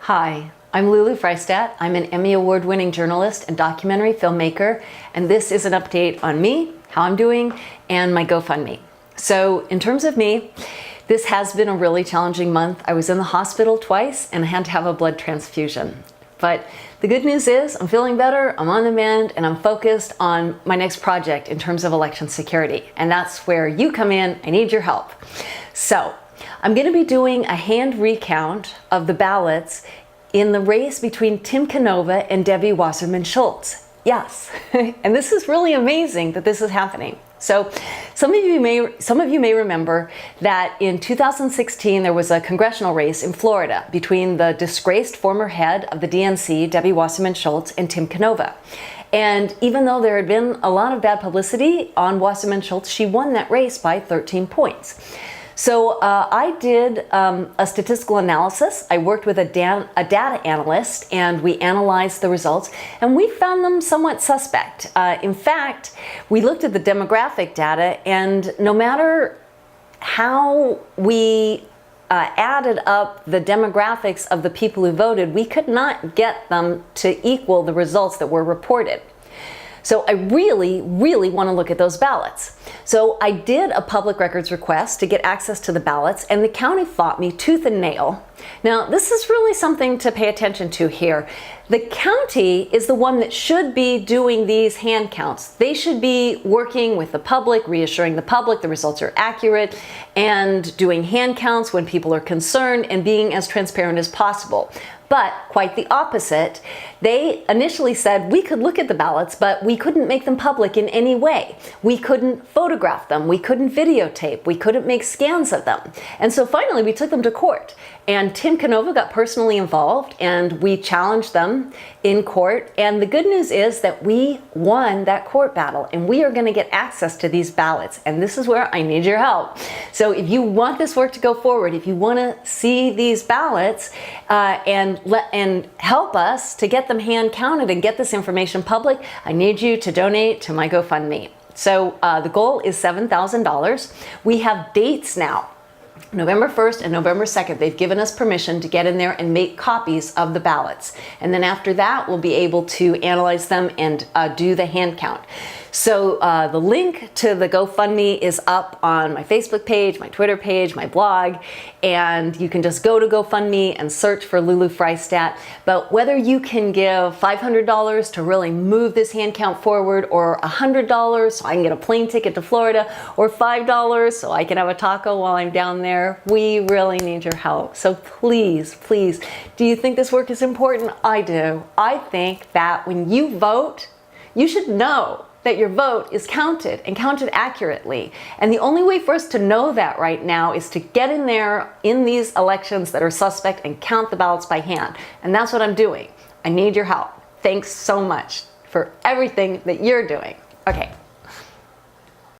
Hi, I'm Lulu Friesdat. I'm an Emmy Award-winning journalist and documentary filmmaker, and this is an update on me, how I'm doing, and my GoFundMe. So in terms of me, this has been a really challenging month. I was in the hospital twice and I had to have a blood transfusion. But the good news is I'm feeling better, I'm on the mend, and I'm focused on my next project in terms of election security. And that's where you come in. I need your help. So I'm going to be doing a hand recount of the ballots in the race between Tim Canova and Debbie Wasserman Schultz. Yes, and this is really amazing that this is happening. So some of you may remember that in 2016 there was a congressional race in Florida between the disgraced former head of the DNC, Debbie Wasserman Schultz, and Tim Canova. And even though there had been a lot of bad publicity on Wasserman Schultz, she won that race by 13 points. So I did a statistical analysis. I worked with a data analyst and we analyzed the results and we found them somewhat suspect. In fact, we looked at the demographic data, and no matter how we added up the demographics of the people who voted, we could not get them to equal the results that were reported. So I really want to look at those ballots. So I did a public records request to get access to the ballots, and the county fought me tooth and nail. Now, this is really something to pay attention to here. The county is the one that should be doing these hand counts. They should be working with the public, reassuring the public the results are accurate, and doing hand counts when people are concerned, and being as transparent as possible. But quite the opposite. They initially said we could look at the ballots, but we couldn't make them public in any way. We couldn't photograph them. We couldn't videotape. We couldn't make scans of them. And so finally we took them to court. And Tim Canova got personally involved and we challenged them in court. And the good news is that we won that court battle and we are going to get access to these ballots. And this is where I need your help. So if you want this work to go forward, if you want to see these ballots and help us to get them hand counted and get this information public, I need you to donate to my GoFundMe. So the goal is $7,000. We have dates now. November 1st and November 2nd, they've given us permission to get in there and make copies of the ballots. And then after that, we'll be able to analyze them and do the hand count. So the link to the GoFundMe is up on my Facebook page, my Twitter page, my blog, and you can just go to GoFundMe and search for Lulu Friesdat. But whether you can give $500 to really move this hand count forward, or $100 so I can get a plane ticket to Florida, or $5 so I can have a taco while I'm down there, we really need your help. So please, please, do you think this work is important? I do. I think that when you vote, you should know that your vote is counted and counted accurately. And the only way for us to know that right now is to get in there in these elections that are suspect and count the ballots by hand. And that's what I'm doing. I need your help. Thanks so much for everything that you're doing. Okay.